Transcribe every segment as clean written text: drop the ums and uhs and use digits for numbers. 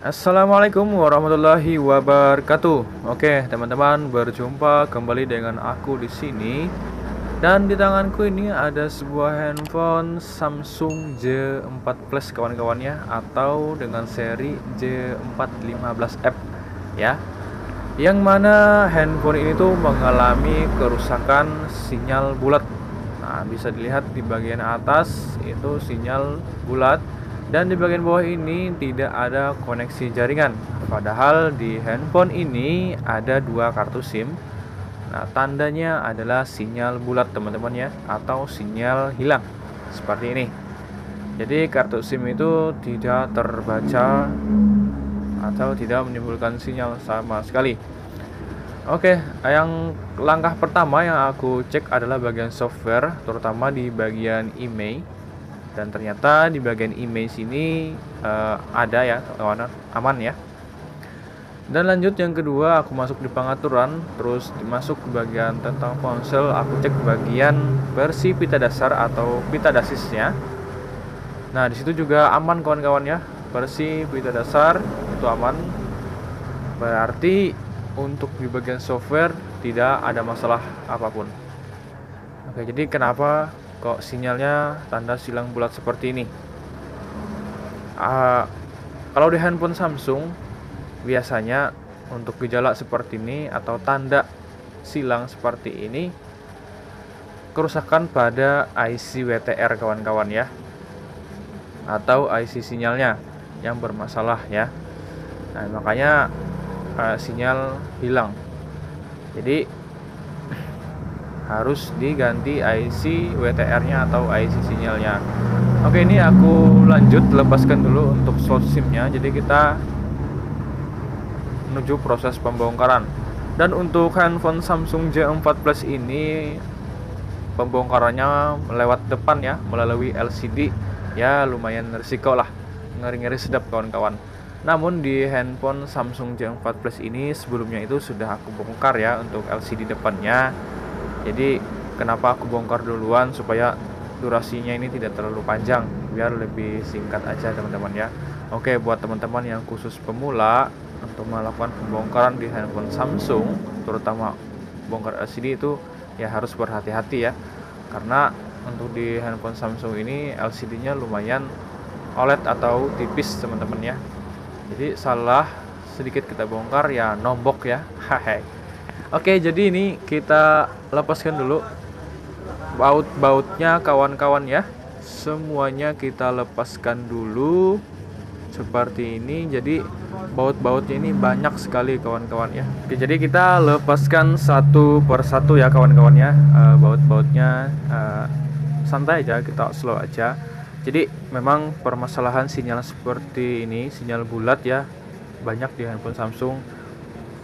Assalamualaikum warahmatullahi wabarakatuh. Oke, teman-teman, berjumpa kembali dengan aku di sini. Dan di tanganku ini ada sebuah handphone Samsung J4 Plus kawan-kawannya, atau dengan seri J415F ya. Yang mana handphone ini tuh mengalami kerusakan sinyal bulat. Nah, bisa dilihat di bagian atas itu sinyal bulat, dan di bagian bawah ini tidak ada koneksi jaringan. Padahal di handphone ini ada dua kartu SIM. Nah, tandanya adalah sinyal bulat teman-teman ya, atau sinyal hilang seperti ini. Jadi kartu SIM itu tidak terbaca atau tidak menimbulkan sinyal sama sekali. Oke, yang langkah pertama yang aku cek adalah bagian software, terutama di bagian email. Dan ternyata di bagian email sini ada ya, kawan, aman ya. Dan lanjut yang kedua, aku masuk di pengaturan, terus masuk ke bagian tentang ponsel, aku cek bagian versi pita dasar atau pita dasisnya. Nah, di situ juga aman kawan-kawan ya, versi pita dasar itu aman. Berarti untuk di bagian software tidak ada masalah apapun. Oke, jadi kenapa kok sinyalnya tanda silang bulat seperti ini? Kalau di handphone Samsung biasanya untuk gejala seperti ini atau tanda silang seperti ini kerusakan pada IC WTR kawan-kawan ya, atau IC sinyalnya yang bermasalah ya. Nah, makanya sinyal hilang. Jadi harus diganti IC WTR-nya atau IC sinyalnya. Oke, ini aku lanjut lepaskan dulu untuk slot SIM-nya. Jadi kita menuju proses pembongkaran. Dan untuk handphone Samsung J4 Plus ini pembongkarannya lewat depan ya, melalui LCD. Ya lumayan risiko lah, ngeri-ngeri sedap kawan-kawan. Namun di handphone Samsung J4 Plus ini sebelumnya itu sudah aku bongkar ya untuk LCD depannya. Jadi kenapa aku bongkar duluan, supaya durasinya ini tidak terlalu panjang, biar lebih singkat aja teman-teman ya. Oke, buat teman-teman yang khusus pemula untuk melakukan pembongkaran di handphone Samsung, terutama bongkar LCD itu ya harus berhati-hati ya. Karena untuk di handphone Samsung ini LCD-nya lumayan OLED atau tipis teman-teman ya. Jadi salah sedikit kita bongkar ya nombok ya. Hahe. Oke, jadi ini kita lepaskan dulu baut-bautnya kawan-kawan ya. Semuanya kita lepaskan dulu seperti ini. Jadi baut-bautnya ini banyak sekali kawan-kawan ya. Oke, jadi kita lepaskan satu persatu ya kawan-kawan ya. Baut-bautnya santai aja, kita slow aja. Jadi memang permasalahan sinyal seperti ini, sinyal bulat ya, banyak di handphone Samsung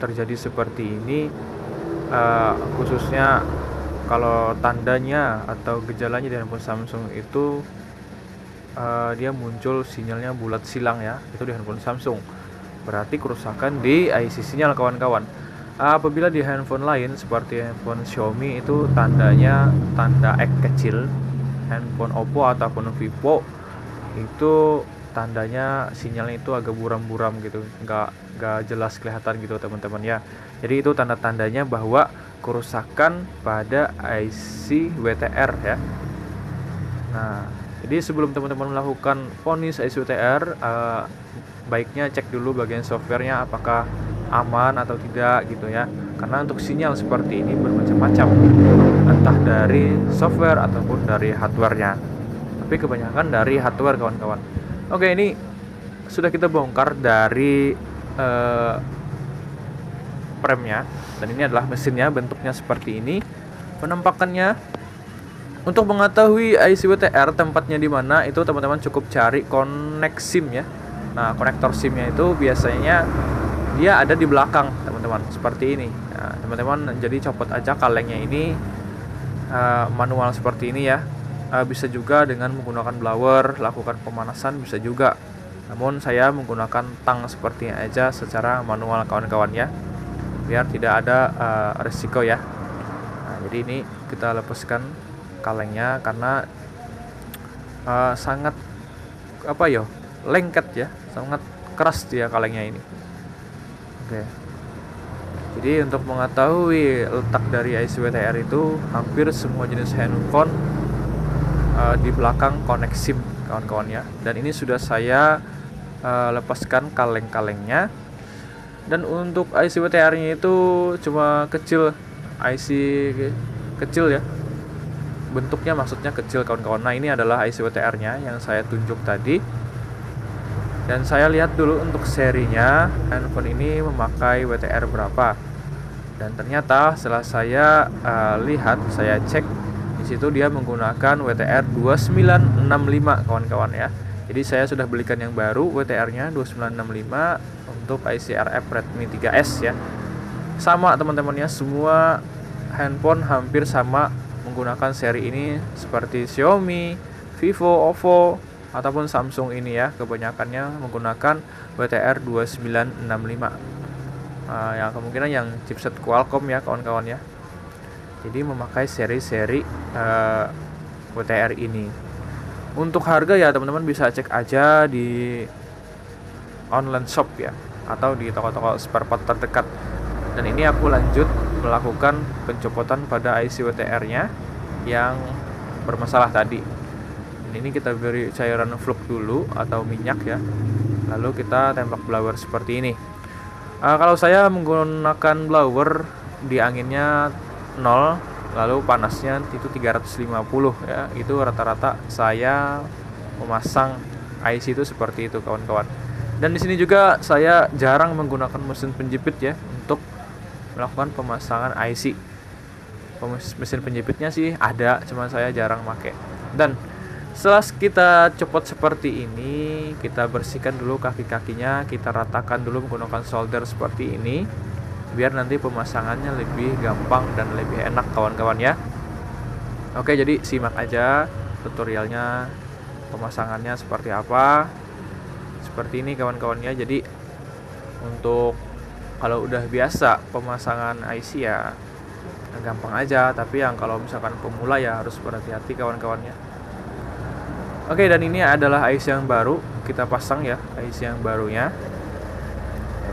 terjadi seperti ini. Khususnya kalau tandanya atau gejalanya di handphone Samsung itu dia muncul sinyalnya bulat silang ya, itu di handphone Samsung. Berarti kerusakan di IC sinyal kawan-kawan. Apabila di handphone lain seperti handphone Xiaomi itu tandanya tanda X kecil, handphone Oppo ataupun Vivo itu tandanya sinyalnya itu agak buram-buram gitu, nggak jelas kelihatan gitu teman-teman ya. Jadi itu tanda-tandanya bahwa kerusakan pada IC WTR ya. Nah, jadi sebelum teman-teman melakukan ponis IC WTR, baiknya cek dulu bagian softwarenya apakah aman atau tidak gitu ya. Karena untuk sinyal seperti ini bermacam-macam, entah dari software ataupun dari hardware-nya. Tapi kebanyakan dari hardware kawan-kawan. Oke, ini sudah kita bongkar dari premnya, dan ini adalah mesinnya, bentuknya seperti ini. Penampakannya, untuk mengetahui IC WTR tempatnya di mana itu teman-teman cukup cari connect SIM ya. Nah, konektor SIM-nya itu biasanya dia ada di belakang teman-teman, seperti ini. Nah, teman-teman jadi copot aja kalengnya ini manual seperti ini ya. Bisa juga dengan menggunakan blower, lakukan pemanasan bisa juga. Namun saya menggunakan tang seperti ini aja secara manual kawan-kawan ya, biar tidak ada risiko ya. Nah, jadi ini kita lepaskan kalengnya karena sangat lengket ya, sangat keras dia kalengnya ini. Oke. Jadi untuk mengetahui letak dari IC WTR itu, hampir semua jenis handphone di belakang connect SIM kawan-kawan ya. Dan ini sudah saya lepaskan kaleng-kalengnya. Dan untuk IC WTR-nya itu cuma kecil, IC kecil ya. Bentuknya maksudnya kecil kawan-kawan. Nah, ini adalah IC WTR-nya yang saya tunjuk tadi. Dan saya lihat dulu untuk serinya handphone ini memakai WTR berapa. Dan ternyata setelah saya lihat, saya cek di situ dia menggunakan WTR 2965 kawan-kawan ya. Jadi saya sudah belikan yang baru WTR-nya 2965 untuk IC RF Redmi 3S ya. Sama teman-teman ya, semua handphone hampir sama menggunakan seri ini seperti Xiaomi, Vivo, Oppo ataupun Samsung ini ya, kebanyakannya menggunakan WTR 2965. Yang kemungkinan yang chipset Qualcomm ya kawan-kawan ya. Jadi memakai seri-seri WTR ini. Untuk harga ya teman-teman bisa cek aja di online shop ya, atau di toko-toko spare part terdekat. Dan ini aku lanjut melakukan pencopotan pada IC WTR-nya yang bermasalah tadi. Ini kita beri cairan flux dulu atau minyak ya, lalu kita tembak blower seperti ini. Kalau saya menggunakan blower di anginnya 0, lalu panasnya itu 350 ya, itu rata-rata saya memasang IC itu seperti itu kawan-kawan. Dan di sini juga saya jarang menggunakan mesin penjepit ya untuk melakukan pemasangan IC. Mesin penjepitnya sih ada, cuma saya jarang pakai. Dan setelah kita copot seperti ini, kita bersihkan dulu kaki-kakinya, kita ratakan dulu menggunakan solder seperti ini, biar nanti pemasangannya lebih gampang dan lebih enak kawan-kawan ya. Oke, jadi simak aja tutorialnya, pemasangannya seperti apa. Seperti ini kawan-kawan ya. Jadi untuk kalau udah biasa pemasangan IC ya gampang aja, tapi yang kalau misalkan pemula ya harus berhati-hati kawan-kawannya. Oke, dan ini adalah IC yang baru kita pasang ya, IC yang barunya.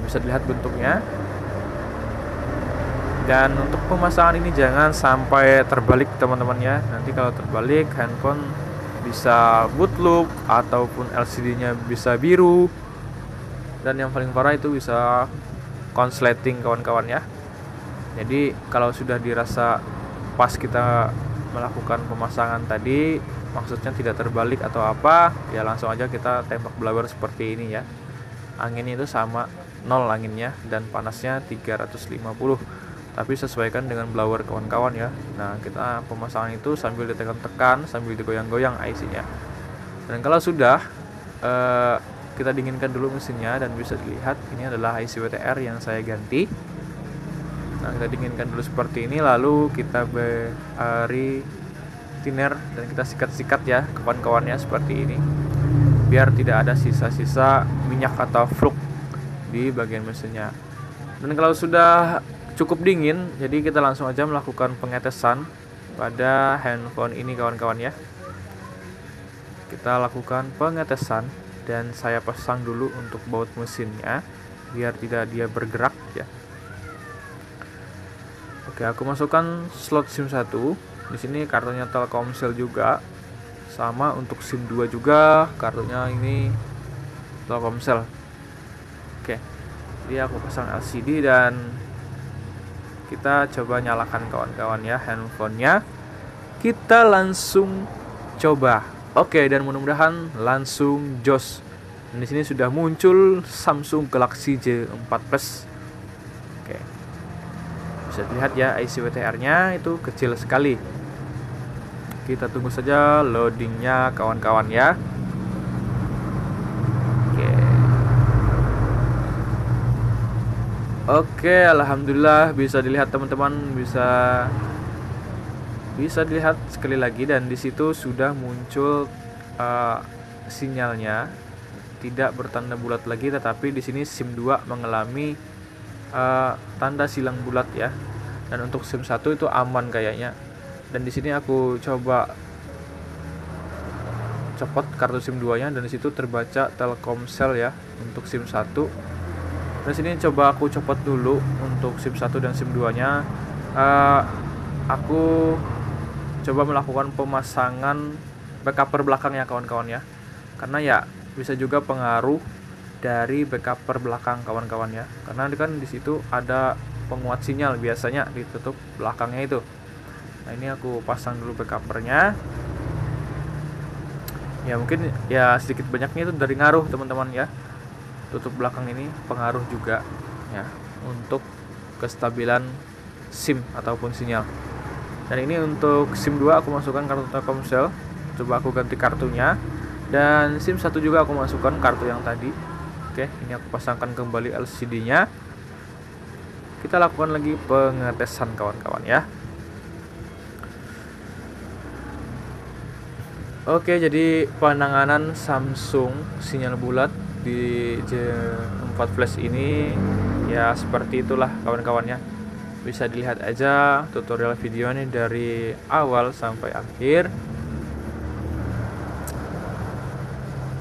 Bisa dilihat bentuknya. Dan untuk pemasangan ini jangan sampai terbalik teman-teman ya. Nanti kalau terbalik handphone bisa boot loop ataupun LCD-nya bisa biru. Dan yang paling parah itu bisa konsleting kawan-kawan ya. Jadi kalau sudah dirasa pas kita melakukan pemasangan tadi, maksudnya tidak terbalik atau apa, ya langsung aja kita tembak blower seperti ini ya. Anginnya itu sama 0 anginnya dan panasnya 350. Tapi sesuaikan dengan blower kawan-kawan ya. Nah, kita pemasangan itu sambil ditekan-tekan, sambil digoyang-goyang IC-nya. Dan kalau sudah kita dinginkan dulu mesinnya, dan bisa dilihat ini adalah IC WTR yang saya ganti. Nah, kita dinginkan dulu seperti ini, lalu kita beri thinner dan kita sikat-sikat ya kawan-kawannya seperti ini, biar tidak ada sisa-sisa minyak atau flux di bagian mesinnya. Dan kalau sudah cukup dingin, jadi kita langsung aja melakukan pengetesan pada handphone ini kawan-kawan ya. Kita lakukan pengetesan dan saya pasang dulu untuk baut mesinnya biar tidak dia bergerak ya. Oke, aku masukkan slot SIM 1. Di sini kartunya Telkomsel juga. Sama untuk SIM 2 juga, kartunya ini Telkomsel. Oke. Jadi aku pasang LCD dan kita coba nyalakan kawan-kawan ya handphonenya. Kita langsung coba. Oke, dan mudah-mudahan langsung jos. Dan di sini sudah muncul Samsung Galaxy J4 Plus. Oke. Bisa dilihat ya IC WTR-nya itu kecil sekali. Kita tunggu saja loadingnya kawan-kawan ya. Oke, alhamdulillah bisa dilihat teman-teman, bisa dilihat sekali lagi, dan di situ sudah muncul sinyalnya tidak bertanda bulat lagi, tetapi di sini SIM 2 mengalami tanda silang bulat ya. Dan untuk SIM 1 itu aman kayaknya. Dan di sini aku coba copot kartu SIM 2-nya dan di situ terbaca Telkomsel ya. untuk SIM 1. Dan sini coba aku copot dulu untuk SIM 1 dan SIM 2 nya. Aku coba melakukan pemasangan backup belakang ya kawan-kawan ya, karena ya bisa juga pengaruh dari backup belakang kawan-kawan ya, karena kan di situ ada penguat sinyal biasanya ditutup belakangnya itu. Nah ini aku pasang dulu backupernya ya, mungkin ya sedikit banyaknya itu dari ngaruh teman-teman ya, tutup belakang ini pengaruh juga ya untuk kestabilan SIM ataupun sinyal. Dan ini untuk SIM 2 aku masukkan kartu Telkomsel, coba aku ganti kartunya. Dan SIM 1 juga aku masukkan kartu yang tadi. Oke, ini aku pasangkan kembali LCD nya. Kita lakukan lagi pengetesan kawan-kawan ya. Oke, jadi penanganan Samsung sinyal bulat di J4 Flash ini ya seperti itulah kawan-kawan ya. Bisa dilihat aja tutorial video ini dari awal sampai akhir.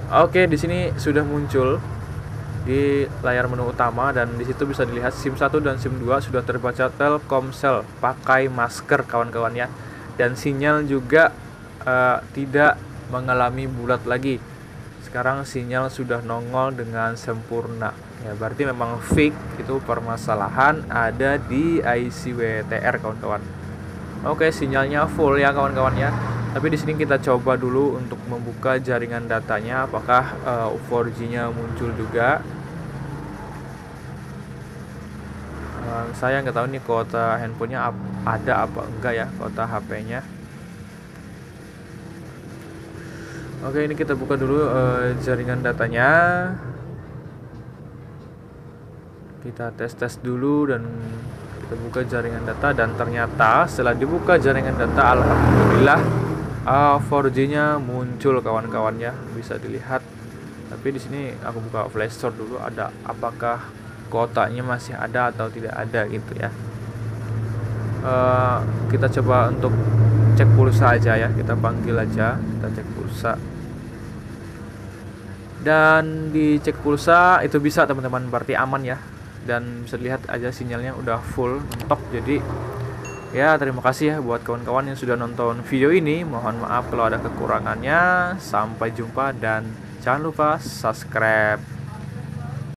Oke, di sini sudah muncul di layar menu utama, dan di situ bisa dilihat SIM 1 dan SIM 2 sudah terbaca Telkomsel pakai masker kawan-kawan ya. Dan sinyal juga tidak mengalami bulat lagi. Sekarang sinyal sudah nongol dengan sempurna. Ya, berarti memang fake, itu permasalahan ada di IC WTR kawan-kawan. Oke, sinyalnya full ya kawan-kawan ya. Tapi di sini kita coba dulu untuk membuka jaringan datanya, apakah 4G-nya muncul juga. Saya nggak tahu nih kuota handphonenya ada apa enggak ya, kuota HP-nya. Oke, ini kita buka dulu jaringan datanya. Kita tes dulu dan kita buka jaringan data, dan ternyata setelah dibuka jaringan data alhamdulillah 4G-nya muncul kawan-kawan ya, bisa dilihat. Tapi di sini aku buka Play Store dulu, ada apakah kuotanya masih ada atau tidak ada gitu ya. Kita coba untuk cek pulsa aja ya, kita panggil aja, kita cek pulsa. Dan di cek pulsa itu bisa teman-teman, berarti aman ya. Dan bisa dilihat aja sinyalnya udah full mentok. Jadi ya terima kasih ya buat kawan-kawan yang sudah nonton video ini. Mohon maaf kalau ada kekurangannya. Sampai jumpa dan jangan lupa subscribe.